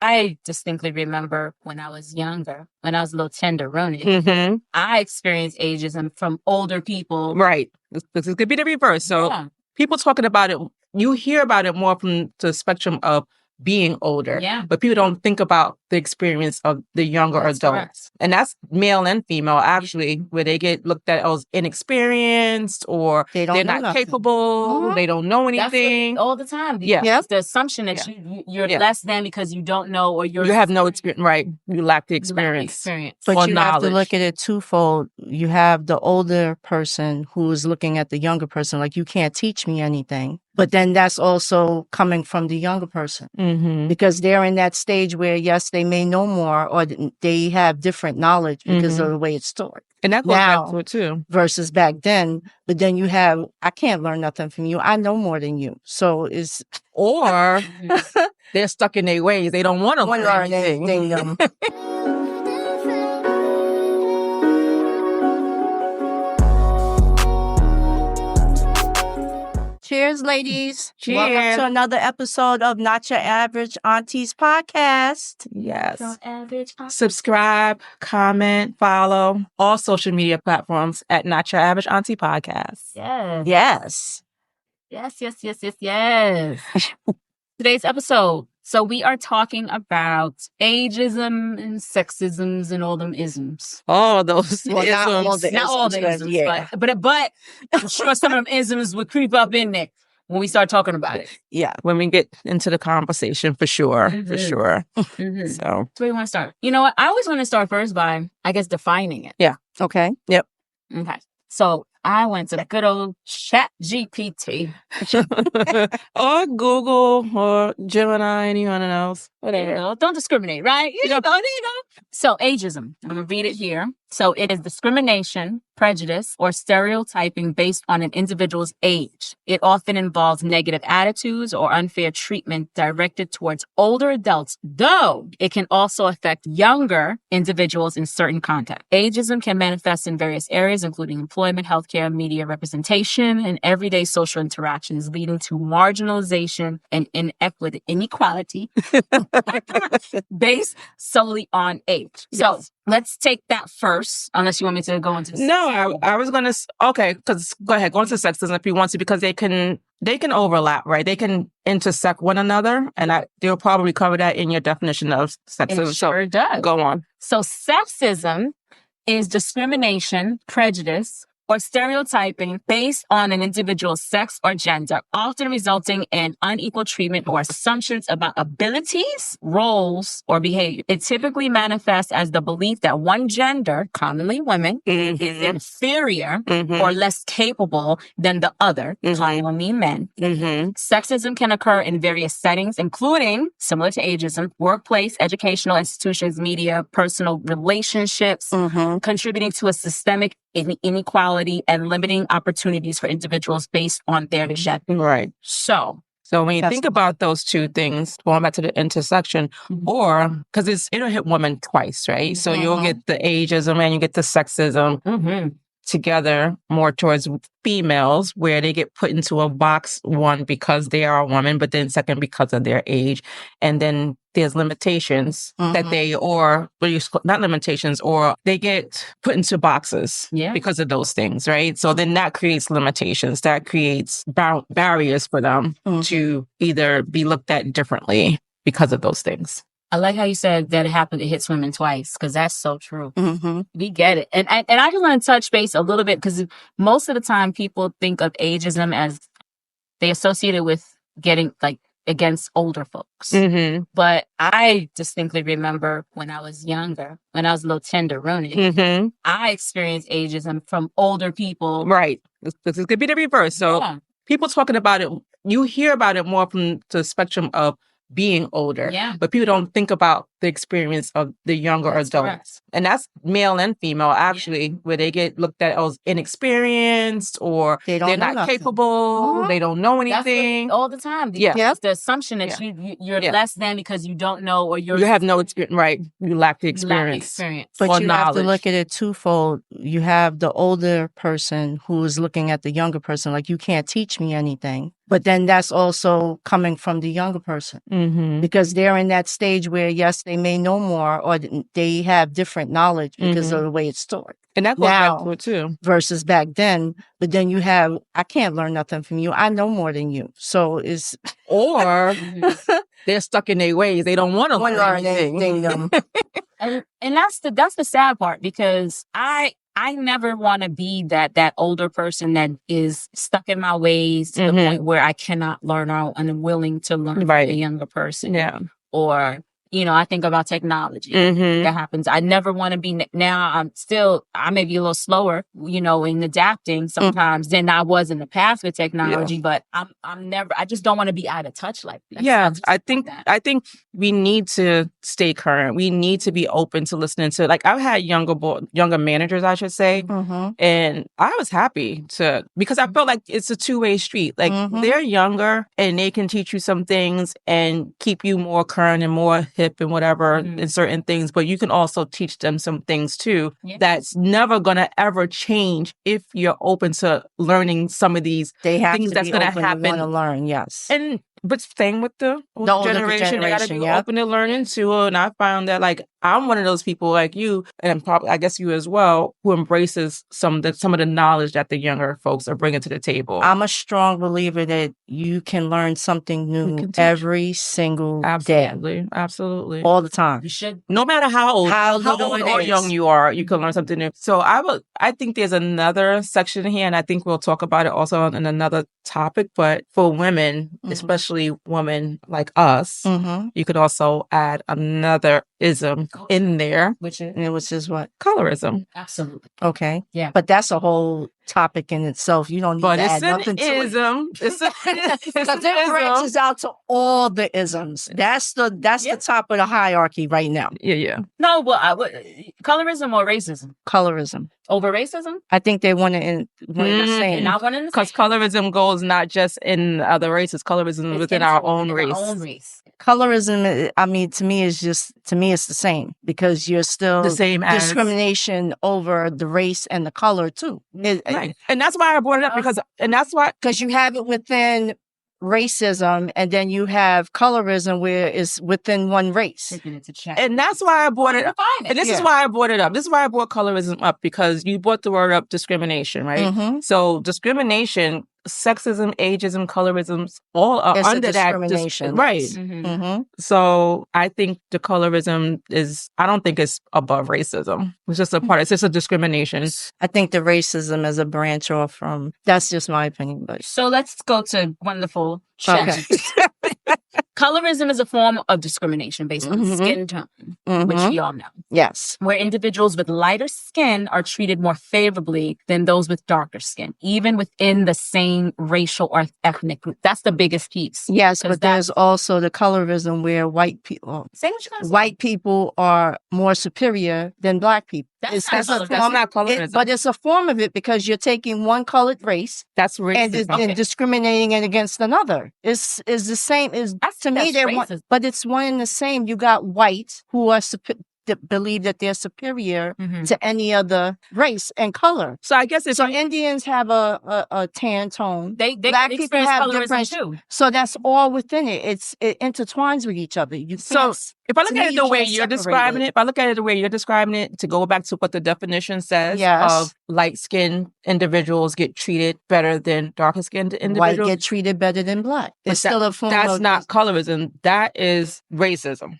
I distinctly remember when I was younger, when I was a little tenderoni, Mm-hmm. I experienced ageism from older people. Right. This could be the reverse. So people talking about it, you hear about it more from the spectrum of being older. Yeah. But people don't think about the experience of the younger adults. Correct. And that's male and female, actually, where they get looked at as inexperienced or they're not capable, they don't know anything. That's all the time. Yeah. It's the assumption that you're less than because you don't know or you have no experience. Right. You lack the experience. But you have to look at it twofold. You have the older person who is looking at the younger person like, you can't teach me anything. But then that's also coming from the younger person because they're in that stage where, yes, they may know more or they have different knowledge because of the way it's taught. And that goes back to it too. Versus back then. But then you have, I can't learn nothing from you. I know more than you. So it's... Or they're stuck in their ways. They don't want to learn anything. Cheers, ladies. Cheers. Welcome to another episode of Not Your Average Aunties Podcast. Yes. Subscribe, comment, follow all social media platforms at Not Your Average Auntie Podcast. Yes. Today's episode. So we are talking about ageism and sexisms and all them isms. All those isms. Not all the isms, but I'm sure some of them isms would creep up in there when we start talking about it. Yeah, when we get into the conversation, for sure. For sure. So where you want to start? You know what? I always want to start first by, I guess, defining it. Yeah. Okay. Yep. Okay. So I went to the good old ChatGPT. Or Google or Gemini, anyone else. Whatever. Don't discriminate, right? You know. So ageism. I'm going to read it here. So it is discrimination, prejudice, or stereotyping based on an individual's age. It often involves negative attitudes or unfair treatment directed towards older adults, though it can also affect younger individuals in certain contexts. Ageism can manifest in various areas, including employment, healthcare, media representation, and everyday social interactions, leading to marginalization and inequality based solely on age. So let's take that first, unless you want me to go into... No, I was going to... Okay, because go ahead, go into sexism if you want to, because they can overlap, right? They can intersect one another, and they'll probably cover that in your definition of sexism. It sure does. Go on. So sexism is discrimination, prejudice, or stereotyping based on an individual's sex or gender, often resulting in unequal treatment or assumptions about abilities, roles, or behavior. It typically manifests as the belief that one gender, commonly women, is inferior or less capable than the other, commonly men. Sexism can occur in various settings, including, similar to ageism, workplace, educational institutions, media, personal relationships, contributing to a systemic inequality and limiting opportunities for individuals based on their gender. Right. So when you think about those two things, going back to the intersection, or because it'll hit women twice, right? So you'll get the ageism and you get the sexism together more towards females, where they get put into a box, one, because they are a woman, but then second, because of their age. And then there's limitations that not limitations, or they get put into boxes because of those things, right? So then that creates limitations, that creates barriers for them to either be looked at differently because of those things. I like how you said that it hits women twice, because that's so true. We get it. And I just want to touch base a little bit, because most of the time people think of ageism as they associate it with getting against older folks. But I distinctly remember when I was younger, when I was a little tenderoni, I experienced ageism from older people. Right. This could be the reverse. So people talking about it, you hear about it more from the spectrum of being older. But people don't think about the experience of the younger adults. Correct. And that's male and female, actually, where they get looked at as inexperienced or they're not capable, they don't know anything. All the time. It's the assumption that you're less than because you don't know or you have no experience, right? You lack the experience. But you have to look at it twofold. You have the older person who is looking at the younger person like, you can't teach me anything. But then that's also coming from the younger person because they're in that stage where, yes, they may know more or they have different knowledge because of the way it's stored. And that goes back to it too. Versus back then. But then you have, I can't learn nothing from you. I know more than you. So it's... Or they're stuck in their ways. They don't want to learn anything. And that's the sad part, because I never want to be that older person that is stuck in my ways to the point where I cannot learn or unwilling to learn from a younger person. Yeah. Or, I think about technology. That happens. I never want to be, now I may be a little slower, in adapting sometimes than I was in the past with technology, but I just don't want to be out of touch like that. Yeah. I think we need to stay current. We need to be open to listening to, like, I've had younger managers, I should say, and I was happy because I felt like it's a two-way street. Like they're younger and they can teach you some things and keep you more current and more hip and whatever in certain things, but you can also teach them some things too that's never gonna ever change if you're open to learning some of these things that's gonna happen. To learn, yes. But same with the older generation, they gotta be open to learning too. And I found that, like, I'm one of those people like you, and probably, I guess you as well, who embraces some of the knowledge that the younger folks are bringing to the table. I'm a strong believer that you can learn something new every single day. Absolutely. All the time. You should. No matter how old or young you are, you can learn something new. So I think there's another section here, and I think we'll talk about it also in another topic, but for women, especially women like us, you could also add another ism in there, which is what? Colorism. Absolutely. Okay. Yeah. But that's a whole topic in itself. You don't need to add nothing to it. It's an ism. Because it branches out to all the isms. That's the top of the hierarchy right now. Yeah. No, but colorism or racism? Colorism. Over racism? I think they want to the same. Not one in the same. Because colorism goes not just in other races. Colorism is within our own race. Colorism, I mean, to me, it's the same, because you're still the same discrimination over the race and the color too. Right. And that's why I brought it up, because you have it within racism, and then you have colorism where it's within one race. And that's why I brought it up. And this is why I brought it up. This is why I brought colorism up, because you brought the word up, discrimination, right? So discrimination, sexism, ageism, colorism, all are under that discrimination. Right. So I think the colorism I don't think it's above racism. It's just it's just a discrimination. I think the racism is a branch off from, that's just my opinion. But so let's go to wonderful chat. Colorism is a form of discrimination based on skin tone, which we all know. Yes. Where individuals with lighter skin are treated more favorably than those with darker skin, even within the same racial or ethnic group. That's the biggest piece. Yes, but there's also the colorism where white people are more superior than black people. That's not colorism. But it's a form of it, because you're taking one colored race that's racism. and discriminating it against another. Is the same. To me, they're one, but it's one and the same. You got white who are believe that they're superior to any other race and color. So I guess Indians have a tan tone. They black people have different too. So that's all within it. It intertwines with each other. If I look at it the way you're describing it, to go back to what the definition says of light-skinned individuals get treated better than darker-skinned individuals. White get treated better than black. It's still a form That's not colorism. That is racism.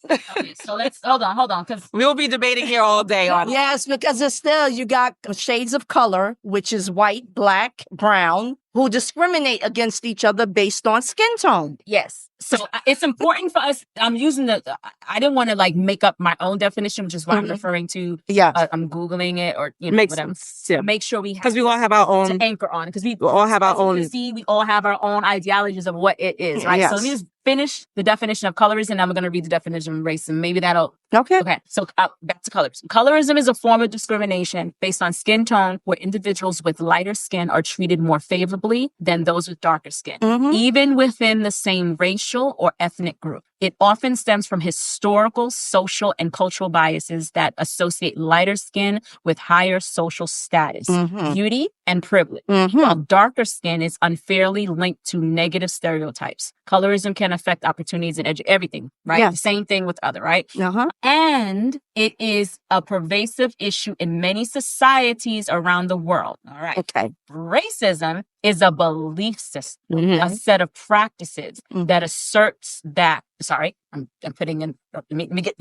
Okay, so let's hold on, because we'll be debating here all day on it. Yes, because it's still, you got shades of color, which is white, black, brown, who discriminate against each other based on skin tone. Yes. So it's important for us. I'm using I didn't want to make up my own definition, which is what I'm referring to. Yeah. I'm Googling it or, Makes whatever. Sense. Yeah. Make sure we because we all have our own to anchor on it. Because we all have our own. We all have our own ideologies of what it is, right? Yes. So let me just finish the definition of colorism, and I'm going to read the definition of racism. Maybe that'll... Okay. So back to colorism. Colorism is a form of discrimination based on skin tone where individuals with lighter skin are treated more favorably than those with darker skin, even within the same racial or ethnic group. It often stems from historical, social, and cultural biases that associate lighter skin with higher social status, beauty, and privilege, while darker skin is unfairly linked to negative stereotypes. Colorism can affect opportunities and everything, right? Yeah. The same thing with other, right? And it is a pervasive issue in many societies around the world. All right. Okay. Racism is a belief system, a set of practices that asserts that. Sorry, I'm putting in. Let me get.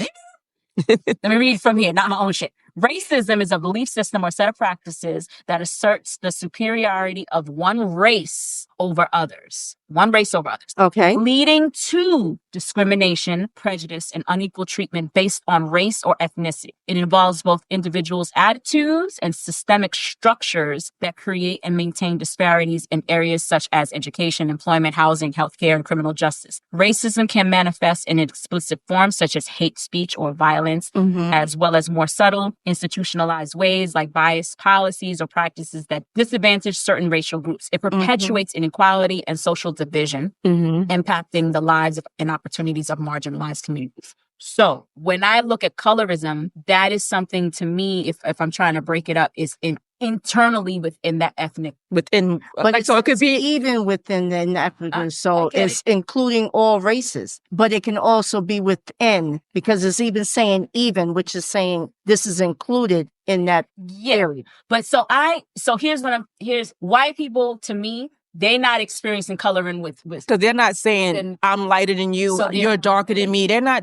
Let me read from here, not my own shit. Racism is a belief system or set of practices that asserts the superiority of one race over others. One race over others. Okay. Leading to discrimination, prejudice, and unequal treatment based on race or ethnicity. It involves both individuals' attitudes and systemic structures that create and maintain disparities in areas such as education, employment, housing, healthcare, and criminal justice. Racism can manifest in explicit forms such as hate speech or violence, as well as more subtle, institutionalized ways like biased policies or practices that disadvantage certain racial groups. It perpetuates inequality and social division, impacting the lives and opportunities of marginalized communities. So when I look at colorism, that is something to me, if I'm trying to break it up, is internally within that ethnic. Within, But like, so it could be even within the ethnic, so it's including all races, but it can also be within, because it's even saying even, which is saying this is included in that area. But so here's white people, to me, they're not experiencing coloring with because they're not saying I'm lighter than you, so you're darker than me. They're not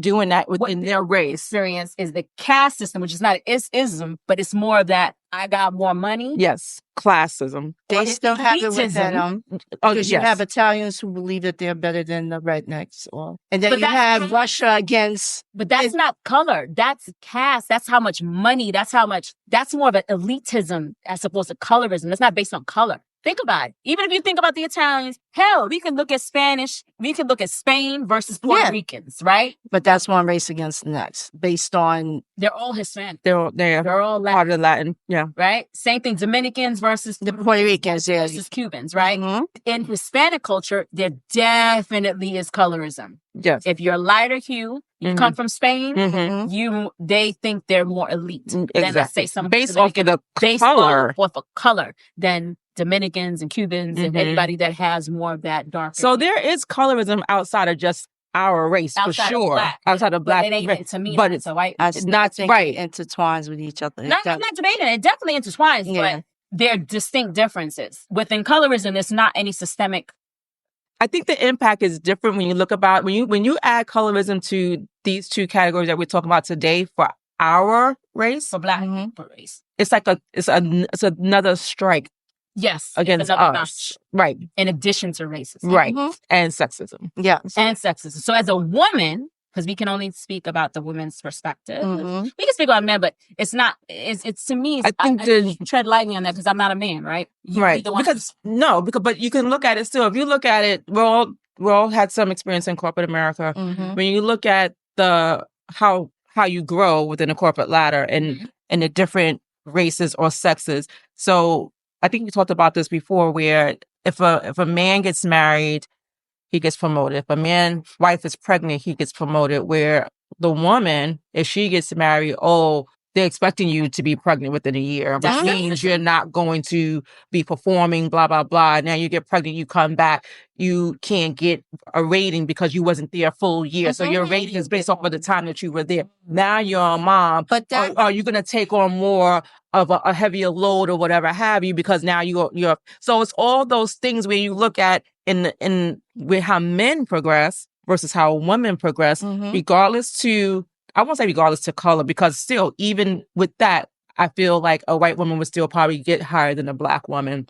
doing that within their race. Experience is the caste system, which is not ism, but it's more of that I got more money. Yes, classism. They still have it within them. Because you have Italians who believe that they're better than the rednecks, and then you have Russia against. But that's not color. That's caste. That's how much money. That's more of an elitism as opposed to colorism. That's not based on color. Think about it. Even if you think about the Italians, hell, we can look at Spanish. We can look at Spain versus Puerto Ricans, right? But that's one race against the next, based on they're all Hispanic. They're all Latin. Part of Latin, right. Same thing. Dominicans versus the Puerto Ricans, versus Cubans, right? In Hispanic culture, there definitely is colorism. Yes. If you're lighter hue, you come from Spain, they think they're more elite. Than, let's say, some based off of the color. Off of color than Dominicans and Cubans and anybody that has more of that dark. So there is colorism outside of just our race, for sure. Outside of black, but it ain't to me. But it's white. It's not right. It intertwines with each other. No, I'm not debating. It definitely intertwines, but there are distinct differences within colorism. There's not any systemic. I think the impact is different when you look about when you add colorism to these two categories that we're talking about today for our race, for black race. It's like it's another strike. Yes, against us, notch, right? In addition to racism, right, and sexism, and sexism. So, as a woman, because we can only speak about the woman's perspective, we can speak about men, but it's not. It's to me. I tread lightly on that because I'm not a man, right? Right. Because you can look at it still. If you look at it, we all had some experience in corporate America. When you look at how you grow within a corporate ladder and the different races or sexes, so. I think we talked about this before, where if a man gets married, he gets promoted. If a man's wife is pregnant, he gets promoted. Where the woman, if she gets married, they're expecting you to be pregnant within a year, which means you're not going to be performing, blah, blah, blah. Now you get pregnant, you come back, you can't get a rating because you wasn't there a full year. So your rating is based off of the time that you were there. Now you're a mom. But are you going to take on more of a heavier load or whatever have you, because now you're so it's all those things where you look at in with how men progress versus how women progress, regardless to color, because still, even with that, I feel like a white woman would still probably get higher than a black woman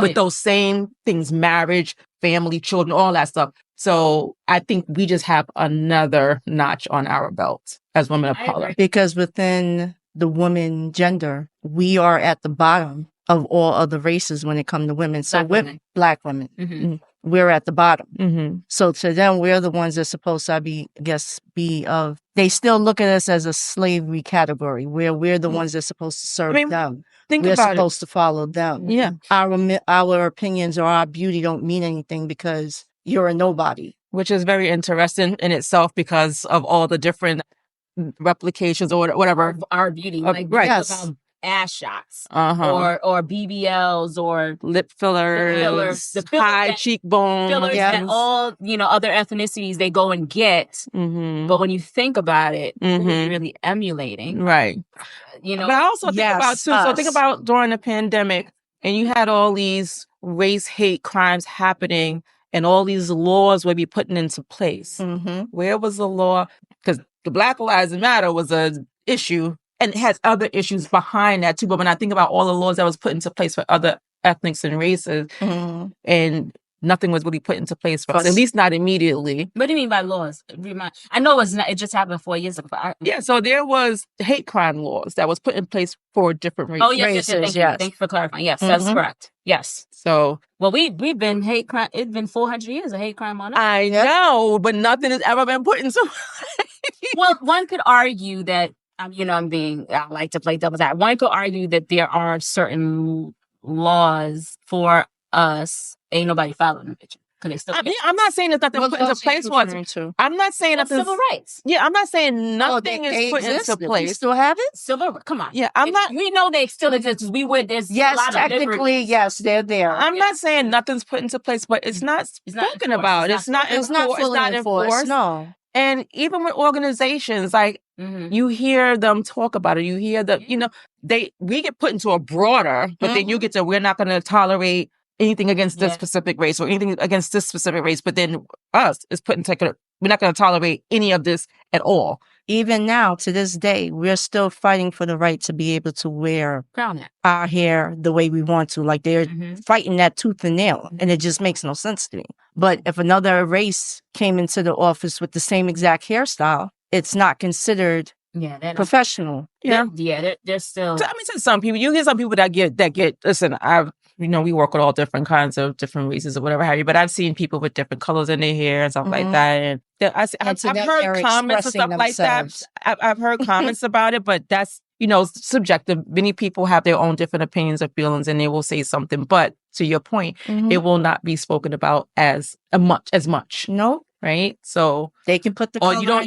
with those same things, marriage, family, children, all that stuff. So I think we just have another notch on our belt as women of color. Because within the woman gender, we are at the bottom of all other races when it comes to women. So black women. We're at the bottom. So to them, we're the ones that's supposed to they still look at us as a slavery category, where we're the ones that's supposed to serve them. We're supposed to follow them. Yeah. Our opinions or our beauty don't mean anything because you're a nobody. which is very interesting in itself because of all the different replications or whatever. Our beauty. Like, right. Yes. Ass shots or BBLs or lip fillers, the high cheekbones. Fillers that all, other ethnicities they go and get. But when you think about it, who are you really emulating? Right. But I also think about too, so think about during the pandemic and you had all these race hate crimes happening and all these laws would be put into place. Where was the law? Because the Black Lives Matter was an issue. And it has other issues behind that too. But when I think about all the laws that was put into place for other ethnics and races, and nothing was really put into place for us, at least not immediately. What do you mean by laws? I know it just happened 4 years ago. So there was hate crime laws that was put in place for different races. Oh, yes. Thank you. Thank you for clarifying. Yes, that's correct. Yes. So, well, we've been hate crime. It's been 400 years of hate crime on us. I know, but nothing has ever been put into. Well, one could argue that. I like to play devil's advocate. One could argue that there are certain laws for us. Ain't nobody following them. I'm not saying there's nothing put into place for us. I'm not saying nothing. Civil rights. Yeah, I'm not saying nothing is put into place. We still have it? Come on. Yeah, we know they still exist. Yes, technically, yes, they're there. I'm not saying nothing's put into place, but it's not spoken about. It's not enforced. No. And even with organizations, like you hear them talk about it. You hear we get put into a broader, but then you get to, we're not going to tolerate anything against this specific race or anything against this specific race. But then us is put into, we're not going to tolerate any of this at all. Even now, to this day, we're still fighting for the right to be able to wear our hair the way we want to. Like they're fighting that tooth and nail, and it just makes no sense to me. But if another race came into the office with the same exact hairstyle, it's not considered professional. They're still. So, to some people, you get some people that get. Listen, we work with all different kinds of different races or whatever have you, but I've seen people with different colors in their hair and stuff like that. And I've heard comments and stuff like that. I've heard comments about it, but that's, subjective. Many people have their own different opinions or feelings and they will say something. But to your point, it will not be spoken about as much. No. Right? So they can put the color you don't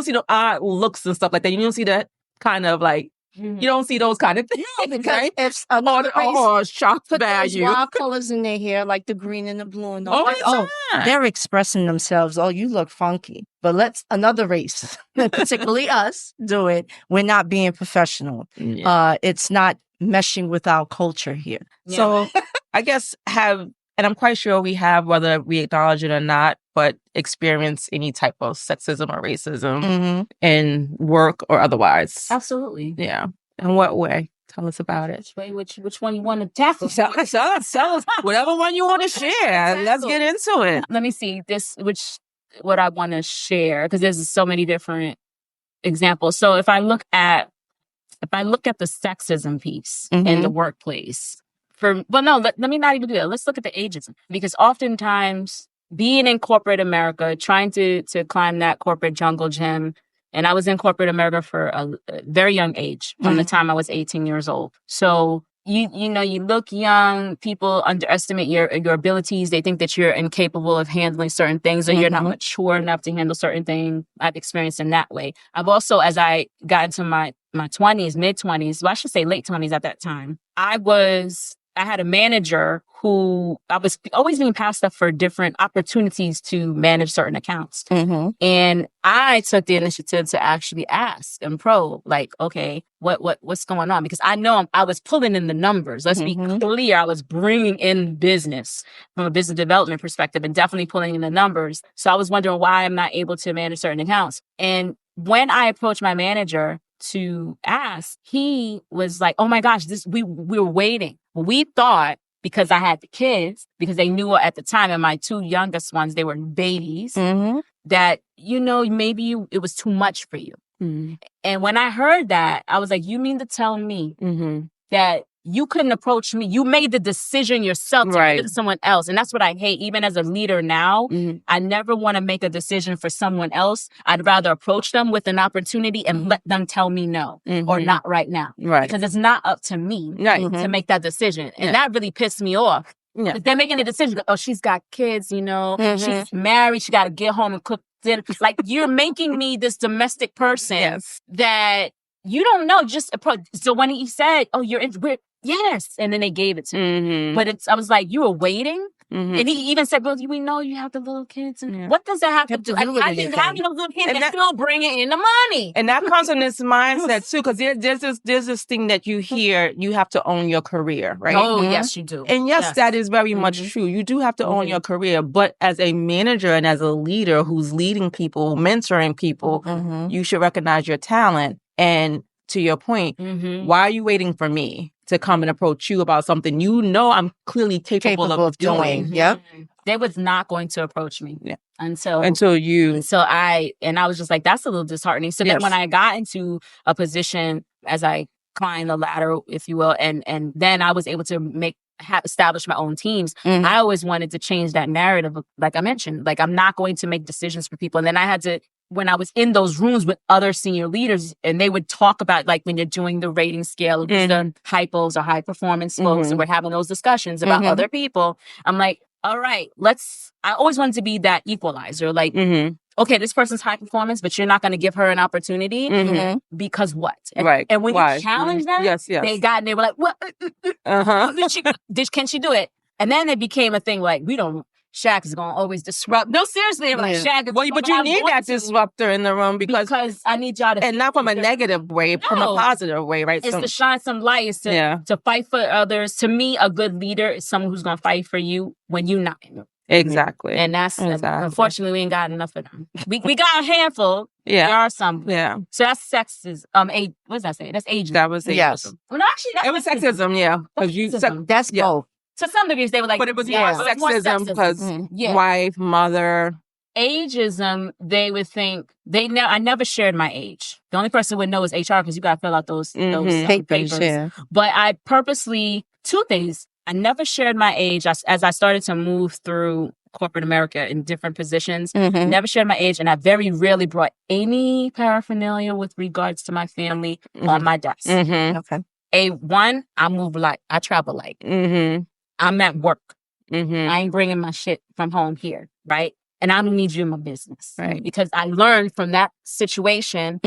see the odd looks and stuff like that. You don't see that kind of like, you don't see those kind of things. No, because if another shock value. Wild colors in their hair, like the green and the blue and all they're expressing themselves. Oh, you look funky. But let's another race, particularly us, do it. We're not being professional. Yeah. It's not meshing with our culture here. Yeah. So I guess and I'm quite sure we have, whether we acknowledge it or not, but experience any type of sexism or racism in work or otherwise. Absolutely. Yeah. In what way? Tell us about it. Which one you want to tackle? Tell us. Whatever one you want to share. Let's get into it. Let me see what I want to share, because there's so many different examples. So if I look at the sexism piece in the workplace, let me not even do that. Let's look at the ageism, because oftentimes being in corporate America, trying to climb that corporate jungle gym, and I was in corporate America for a very young age, from the time I was 18 years old. So you look young, people underestimate your abilities. They think that you're incapable of handling certain things, or you're not mature enough to handle certain things. I've experienced in that way. I've also, as I got into my 20s, mid-20s, well, I should say late 20s at that time, I had a manager who I was always being passed up for different opportunities to manage certain accounts. And I took the initiative to actually ask and probe, like, okay, what's going on? Because I know I was pulling in the numbers. Let's be clear. I was bringing in business from a business development perspective and definitely pulling in the numbers. So I was wondering why I'm not able to manage certain accounts. And when I approached my manager to ask, he was like, oh my gosh, we were waiting. We thought, because I had the kids, because they knew at the time, and my two youngest ones, they were babies, that, maybe it was too much for you. And when I heard that, I was like, you mean to tell me that you couldn't approach me? You made the decision yourself to give it to someone else. And that's what I hate. Even as a leader now, I never want to make a decision for someone else. I'd rather approach them with an opportunity and let them tell me no, or not right now. Because it's not up to me to make that decision. And that really pissed me off. Yeah. They're making a decision. Oh, she's got kids, she's married. She got to get home and cook dinner. Like, you're making me this domestic person that you don't know. So when he said, oh, yes. And then they gave it to me. But I was like, you were waiting? And he even said, well, we know you have the little kids. And what does that have to do? I didn't have those little kids and still bringing in the money. And that comes from this mindset too, because there's this thing that you hear, you have to own your career, right? Oh, yes, you do. And yes, that is very much true. You do have to own your career. But as a manager and as a leader who's leading people, mentoring people, you should recognize your talent. And to your point, why are you waiting for me to come and approach you about something I'm clearly capable of doing? Yep. They was not going to approach me until I was just like, that's a little disheartening. So then when I got into a position as I climbed the ladder, if you will, and then I was able to establish my own teams. I always wanted to change that narrative. Like I mentioned, like, I'm not going to make decisions for people. And then I had to, when I was in those rooms with other senior leaders, and they would talk about, like, when you're doing the rating scale, the hypos or high performance folks, and we're having those discussions about other people. I'm like, all right, I always wanted to be that equalizer. Like, okay, this person's high performance, but you're not going to give her an opportunity because what? And when you challenge them, they were like, what? Can she do it? And then it became a thing like, Shaq is going to always disrupt. No, seriously. I'm like, Shaq is... Well, but you need that disruptor in the room because I need y'all to... And not from a negative way, from a positive way, right? It's to shine some light. It's to fight for others. To me, a good leader is someone who's going to fight for you when you're not. Exactly. And that's... Unfortunately, we ain't got enough of them. We got a handful. Yeah. There are some. Yeah. So that's sexism. What does that say? That's ageism. That was ageism. Yes. Well, no, actually, it was sexism, yeah. That's both. To some degrees, they were like... But it was more sexism because wife, mother... Ageism, they would think... I never shared my age. The only person who would know is HR because you got to fill out those papers. Yeah. But I purposely... Two things. I never shared my age as I started to move through corporate America in different positions. Never shared my age, and I very rarely brought any paraphernalia with regards to my family on my desk. Okay. I move light. I travel light. I'm at work. I ain't bringing my shit from home here, right? And I don't need you in my business, right? Because I learned from that situation,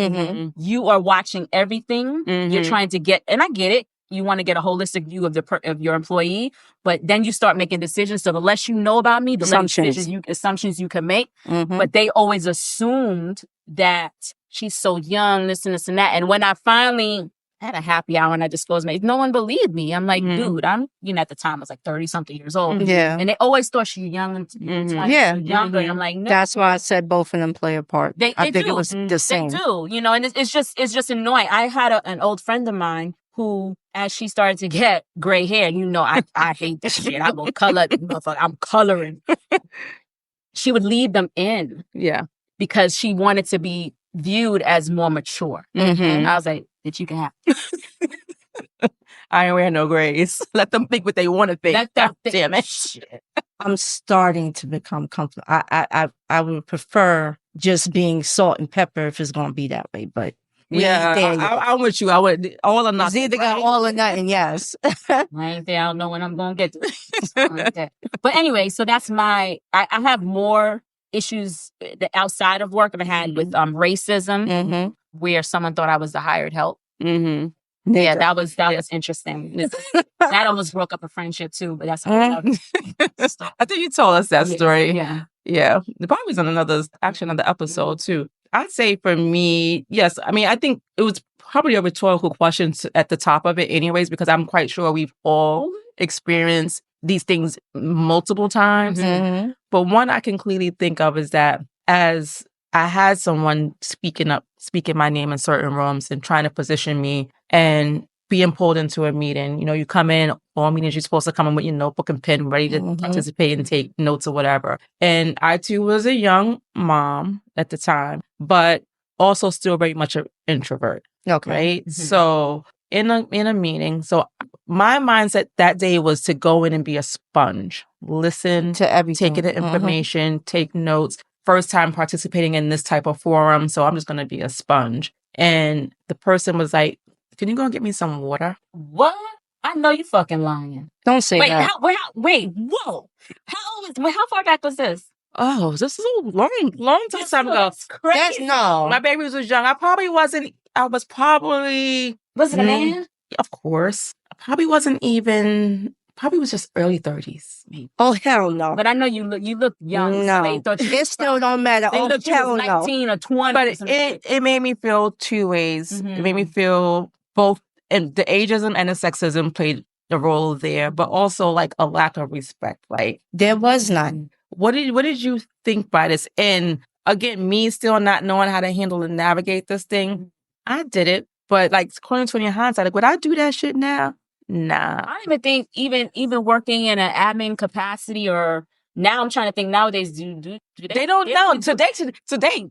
you are watching everything. You're trying to get, and I get it. You want to get a holistic view of your employee, but then you start making decisions. So the less you know about me, the less assumptions you can make. But they always assumed that she's so young, this and this and that. And when I finally had a happy hour and I disclosed my age, no one believed me. I'm like, dude, at the time I was like 30-something years old. Yeah. And they always thought she's young and younger. And I'm like, no. That's why I said both of them play a part. I think it was the same. They do, and it's just annoying. I had an old friend of mine who, as she started to get gray hair, I hate this shit. I will color, I'm coloring. She would leave them in. Yeah. Because she wanted to be viewed as more mature. And I was like, that you can have. I ain't wearing no grays. Let them think what they want to think. Damn it. I'm starting to become comfortable. I would prefer just being salt and pepper if it's going to be that way, but I'm with you. I would all or nothing. It's either got all or nothing. Yes. I ain't there. I don't know when I'm going to get to. But anyway, so that's I have more issues outside of work that I had with racism, where someone thought I was the hired help. Yeah, that was interesting. That almost broke up a friendship too, but that's I think you told us that story. Yeah. The probably was on another episode too. I'd say for me, yes. I mean, I think it was probably a rhetorical question at the top of it anyways, because I'm quite sure we've all experienced these things multiple times. But one I can clearly think of is that as I had someone speaking my name in certain rooms and trying to position me and being pulled into a meeting. You come in, all meetings, you're supposed to come in with your notebook and pen ready to participate and take notes or whatever. And I too was a young mom at the time, but also still very much an introvert. Okay. Right? So in a meeting, so my mindset that day was to go in and be a sponge, listen to everything, take in the information, take notes. First time participating in this type of forum, so I'm just going to be a sponge. And the person was like, can you go and get me some water? What? I know you fucking lying. Don't say that. Wait, whoa. How far back was this? Oh, this is a long time ago. Crazy. My baby was young. I was probably... Was it a man? Of course. Probably was just early 30s. Maybe. Oh, hell no. But I know you look young. No. So it still don't matter. They Oh, looked hell 19 or 20. But it made me feel two ways. It made me feel both, and the ageism and the sexism played a role there, but also like a lack of respect. Like, there was none. What did you think by this? And again, me still not knowing how to handle and navigate this thing, I did it. But like 2020 hindsight, like, would I do that shit now? Nah. I don't even think even working in an admin capacity, or now I'm trying to think nowadays, do they don't know. Today,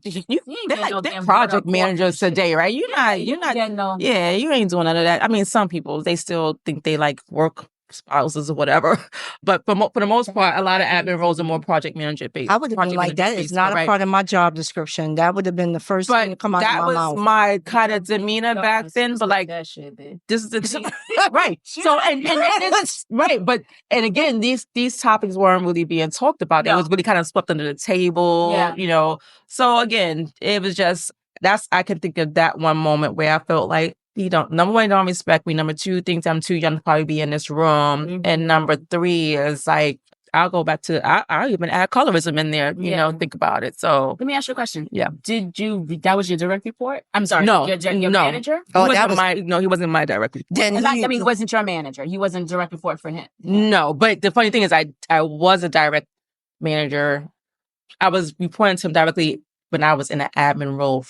they're project managers today, right? You're not, yeah, you ain't doing none of that. I mean, some people, they still think they like work spouses or whatever. But for the most part, a lot of admin roles are more project manager based. I would have been like, that is not a part of my job description. That would have been the first thing to come out of my mouth. That was my kind of demeanor back then. But like, this is the thing. Right. So, and it's right. But, and again, these topics weren't really being talked about. It was really kind of swept under the table, you know. So again, it was just, I could think of that one moment where I felt like, number one, don't respect me. Number two, thinks I'm too young to probably be in this room. And number three is like, I'll go back to, I'll even add colorism in there, you know, think about it. So let me ask you a question. Yeah. That was your direct report? I'm sorry. No. Your manager? Oh, he wasn't my direct report. He wasn't your manager. He wasn't direct report for him. No, but the funny thing is I was a direct manager. I was reporting to him directly when I was in an admin role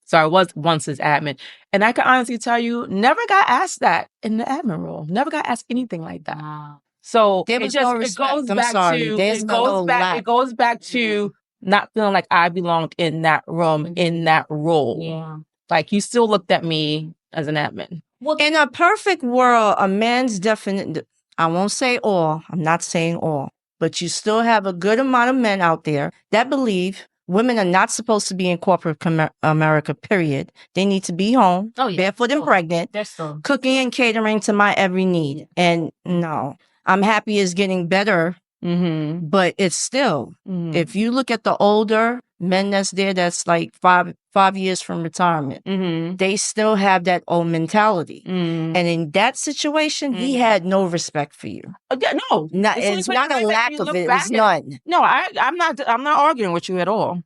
so I was once his admin. And I can honestly tell you, never got asked that in the admin role. Never got asked anything like that. Wow. So it goes back to not feeling like I belonged in that room, in that role. Yeah. Like, you still looked at me as an admin. Well, in a perfect world, a man's definite, I won't say all, I'm not saying all, but you still have a good amount of men out there that believe women are not supposed to be in corporate America, period. They need to be home, barefoot and pregnant, cooking and catering to my every need. And no, I'm happy it's getting better, but it's still, if you look at the older men that's there, that's like five years from retirement, they still have that old mentality. And in that situation, he had no respect for you. No, it's not a lack of it. It's none. No, I'm not arguing with you at all.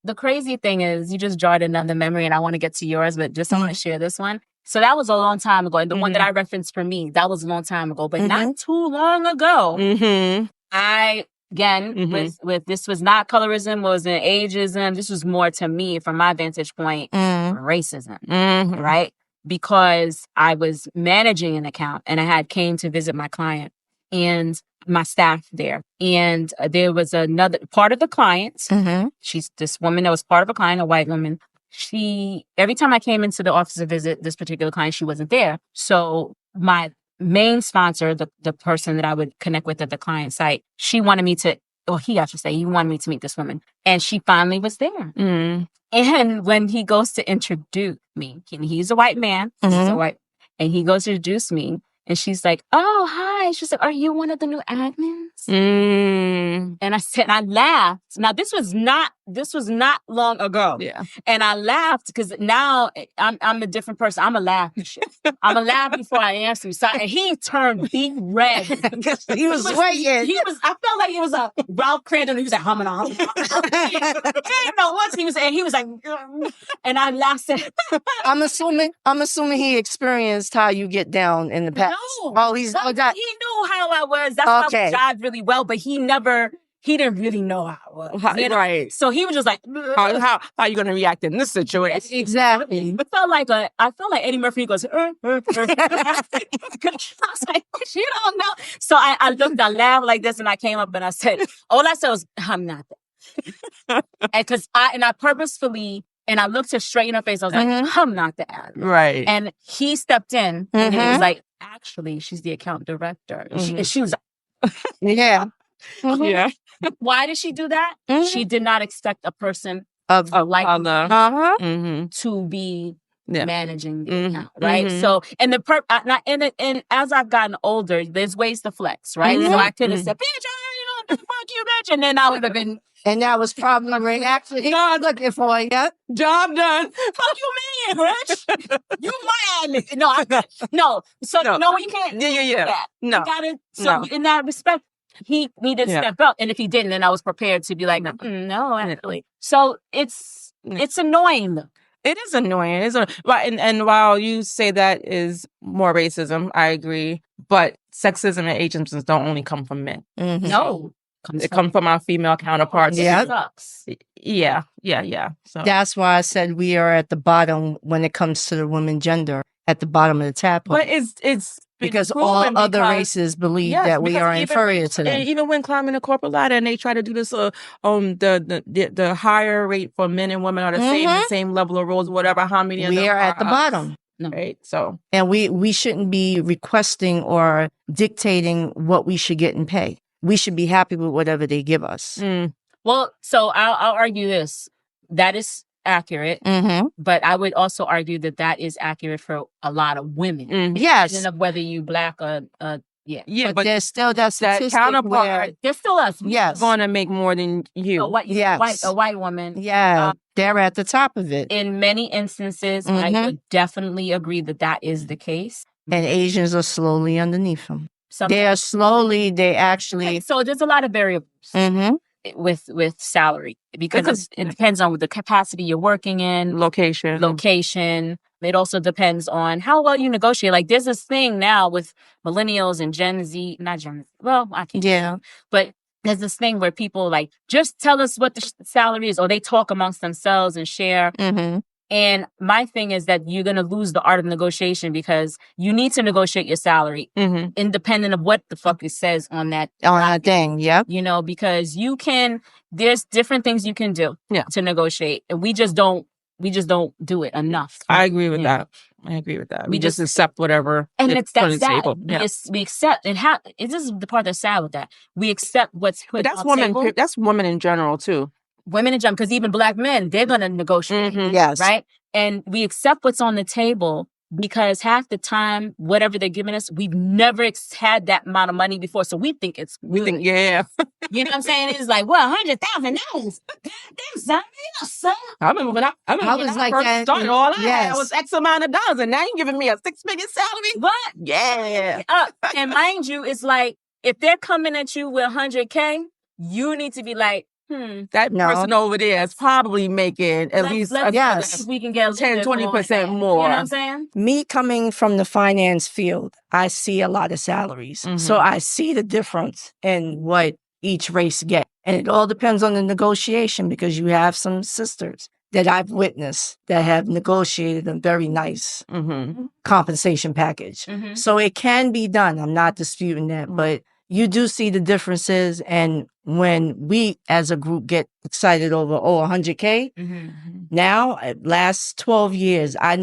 The crazy thing is, you just jarred another memory, and I want to get to yours, but just I want to share this one. So that was a long time ago. And the one that I referenced for me, that was a long time ago, but not too long ago. I, again, with this was not colorism, wasn't ageism. This was more, to me, from my vantage point, racism, right? Because I was managing an account, and I came to visit my client and my staff there. And there was another part of the client. She's this woman that was part of a client, a white woman. Every time I came into the office to visit this particular client, she wasn't there. So my main sponsor, the person that I would connect with at the client site, he wanted me to meet this woman. And she finally was there. And when he goes to introduce me, he's a white man, and he goes to introduce me, and she's like, "Oh, hi." She's like, "Are you one of the new admins?" And I said, I laughed. Now, this was not long ago. Yeah. And I laughed because now I'm a different person. I'm a laugh. I'm a laugh before I answer. So, and he turned big red. he was waiting. I felt like it was a Ralph Crandon. He was like, humming on. He didn't know what he was saying. He was like, and I laughed. I'm assuming he experienced how you get down in the past. No. Oh, he knew how I was. That's why I jived really well, but he didn't really know how I was. Right. So he was just like, how are you going to react in this situation? Exactly. I felt like Eddie Murphy. He goes, I was like, you don't know. So I looked, I laughed like this, and I came up and I said, all I said was, I'm not that. And I purposefully, and I looked her straight in her face. I was like, I'm not the admin. Right. And he stepped in and he was like, actually, she's the account director. And she was like, yeah. Yeah. Why did she do that? She did not expect a person of like to be managing the account, right? So, and and as I've gotten older, there's ways to flex, right? So I could have said, bitch, fuck you, bitch. And then I would have been. And that was probably right actually looking for you. Job done. Fuck you, man, Rich. You mad? No. So no, you can't. Yeah. No. You gotta. So in that respect, he needed to step up, and if he didn't, then I was prepared to be like, no, actually. So it's annoying. It is annoying. And while you say that is more racism, I agree. But sexism and ageism don't only come from men. No. It comes from our female counterparts. Yeah. It sucks. Yeah. So that's why I said we are at the bottom when it comes to the women gender, at the bottom of the tap. But it's because all other races believe that we are inferior to them. Even when climbing the corporate ladder and they try to do this, the higher rate for men and women are the same level of roles, whatever. How many? We are at the bottom. Right. So, and we shouldn't be requesting or dictating what we should get in pay. We should be happy with whatever they give us. Well, so I'll argue this. That is accurate. But I would also argue that is accurate for a lot of women. Yes. Of whether you black or, but there's still that counterpart. There's still us. Yes. Going to make more than you. A white woman. Yeah. They're at the top of it. In many instances, I would definitely agree that is the case. And Asians are slowly underneath them. So there's so there's a lot of variables with salary because it depends on the capacity you're working in, location. It also depends on how well you negotiate. Like there's this thing now with millennials and Gen Z, not Gen Z. Well, I can't. Yeah. But there's this thing where people like just tell us what the salary is, or they talk amongst themselves and share. And my thing is that you're going to lose the art of negotiation because you need to negotiate your salary independent of what the fuck it says on that thing. Yep. Because there's different things you can do to negotiate. And we just don't do it enough. I agree with that. We just accept whatever. And it's that on the table. We accept and this is the part that's sad with that. We accept what's put on the table. That's women in general too. Women in general, because even black men, they're going to negotiate. Yes. Right? And we accept what's on the table because half the time, whatever they're giving us, we've never had that amount of money before. So we think it's good. You know what I'm saying? It's like, well, $100,000. God damn, son. I remember when I was like first that. Started, all I had was X amount of dollars, and now you're giving me a 6-figure salary. What? Yeah. And mind you, it's like, if they're coming at you with $100K, you need to be like, that person over there is probably making at least we can get 10-20% more. You know what I'm saying? Me coming from the finance field, I see a lot of salaries. So I see the difference in what each race get. And it all depends on the negotiation because you have some sisters that I've witnessed that have negotiated a very nice compensation package. So it can be done. I'm not disputing that, but you do see the differences. And when we as a group get excited over, 100K, now, last 12 years, I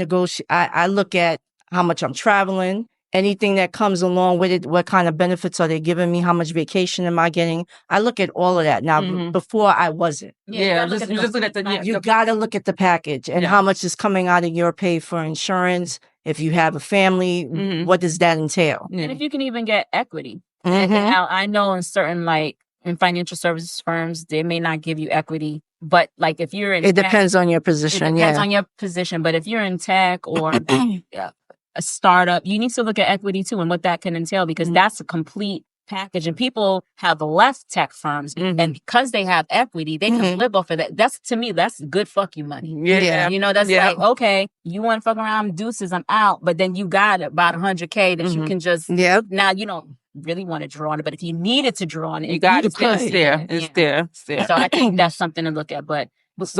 look at how much I'm traveling, anything that comes along with it, what kind of benefits are they giving me, how much vacation am I getting? I look at all of that. Now, before I wasn't. You got to look at the package and how much is coming out of your pay for insurance. If you have a family, what does that entail? And if you can even get equity. I know in certain in financial services firms, they may not give you equity, but if you're in it depends on your position. It depends on your position, but if you're in tech or a startup, you need to look at equity too and what that can entail because that's a complete package. And people have left tech firms, and because they have equity, they can live off of that. To me, that's good fuck you money. Yeah. That's like, okay, you want to fuck around, deuces, I'm out. But then you got about 100K that you can just, now you don't really want to draw on it. But if you needed to draw on it, you got it. It's there. It's there. So I think that's something to look at. But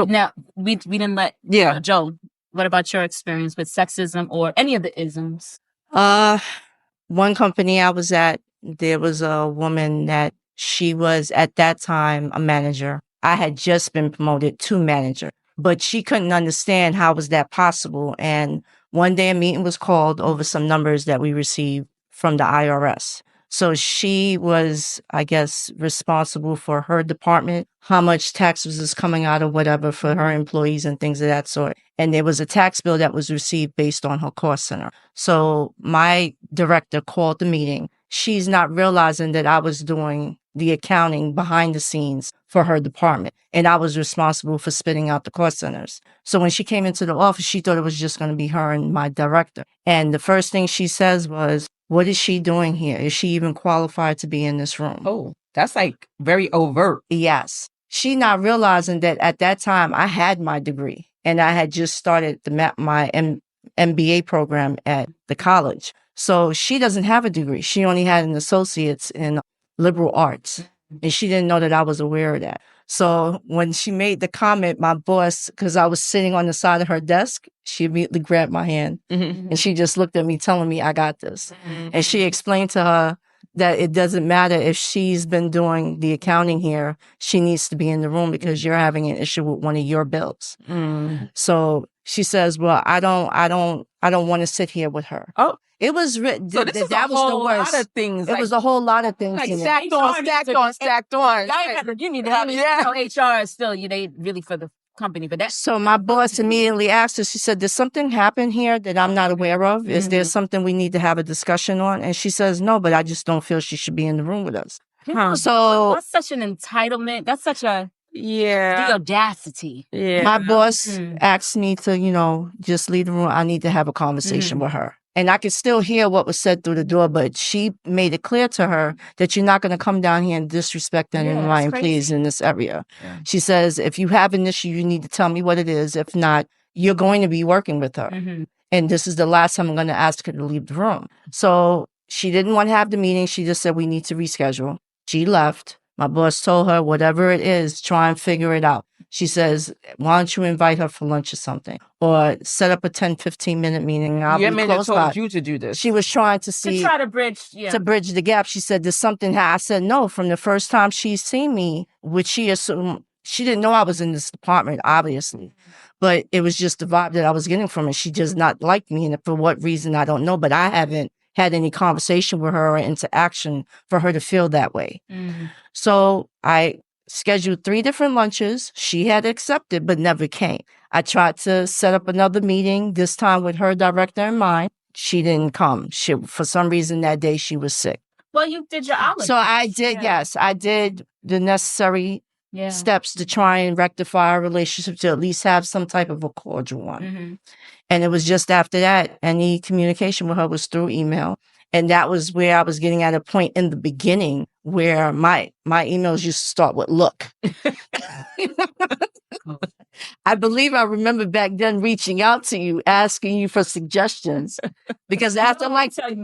now we didn't let Joe. What about your experience with sexism or any of the isms? One company I was at, there was a woman that she was at that time a manager. I had just been promoted to manager, but she couldn't understand how was that possible. And one day a meeting was called over some numbers that we received from the IRS. So she was, I guess, responsible for her department, how much taxes was coming out of whatever for her employees and things of that sort. And there was a tax bill that was received based on her cost center. So my director called the meeting. She's not realizing that I was doing the accounting behind the scenes for her department. And I was responsible for spitting out the cost centers. So when she came into the office, she thought it was just going to be her and my director. And the first thing she says was, what is she doing here? Is she even qualified to be in this room? Oh, that's like very overt. Yes. She not realizing that at that time I had my degree and I had just started my MBA program at the college. So she doesn't have a degree. She only had an associate's in liberal arts. And she didn't know that I was aware of that. So when she made the comment, my boss, because I was sitting on the side of her desk, she immediately grabbed my hand and she just looked at me telling me, I got this. And she explained to her that it doesn't matter if she's been doing the accounting here, she needs to be in the room because you're having an issue with one of your bills. So she says, well, I don't want to sit here with her. Oh. It was written. So this that was the worst. Lot of things. It was a whole lot of things. Like stacked on. You need to have HR is still they really for the company, but that's so my boss immediately asked her. She said, "Does something happen here that I'm not aware of? Is there something we need to have a discussion on?" And she says, "No, but I just don't feel she should be in the room with us." So that's such an entitlement. That's such a the audacity. Yeah. My boss asked me to, just leave the room. I need to have a conversation with her. And I could still hear what was said through the door, but she made it clear to her that you're not going to come down here and disrespect any of my employees in this area. Yeah. She says, if you have an issue, you need to tell me what it is. If not, you're going to be working with her. And this is the last time I'm going to ask her to leave the room. So she didn't want to have the meeting. She just said, we need to reschedule. She left. My boss told her, whatever it is, try and figure it out. She says, why don't you invite her for lunch or something? Or set up a 10, 15-minute meeting. I'll be close by. Told you to do this. She was trying to see. To try to bridge, To bridge the gap. She said, there's something. I said, no, from the first time she's seen me, which she assumed, she didn't know I was in this department, obviously. But it was just the vibe that I was getting from her. She does not like me. And for what reason, I don't know. But I haven't had any conversation with her or interaction for her to feel that way. So I scheduled 3 different lunches. She had accepted, but never came. I tried to set up another meeting, this time with her director in mind. She didn't come. For some reason that day, she was sick. Well, you did your hours. So I did, yes. I did the necessary steps to try and rectify our relationship, to at least have some type of a cordial one. And it was just after that, any communication with her was through email. And that was where I was getting at a point in the beginning where my emails used to start with look. I believe I remember back then reaching out to you, asking you for suggestions. Because after after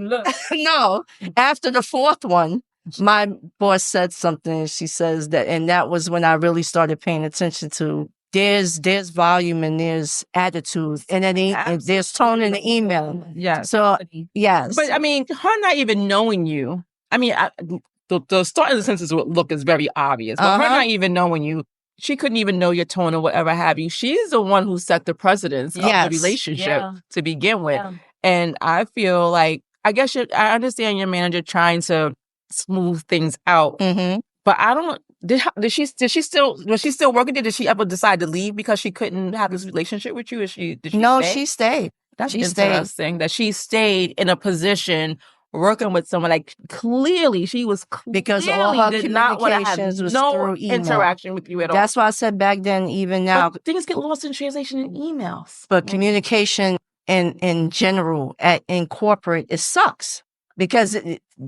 the 4th one, my boss said something. She says that, and that was when I really started paying attention to there's volume and there's attitude and there's tone in the email. Yes. So, yes. But I mean, her not even knowing you, I mean, the start of the sentence with look is very obvious, but her not even knowing you, she couldn't even know your tone or whatever have you. She's the one who set the precedence of the relationship to begin with. And I feel like, I I understand your manager trying to smooth things out, but I don't. Was she still working there? Did she ever decide to leave because she couldn't have this relationship with you? No, she stayed. That's interesting that she stayed in a position working with someone like clearly she was because all her communications was through email. Interaction with you at all. That's why I said back then, even now, but things get lost in translation in emails. But communication in general in corporate, it sucks because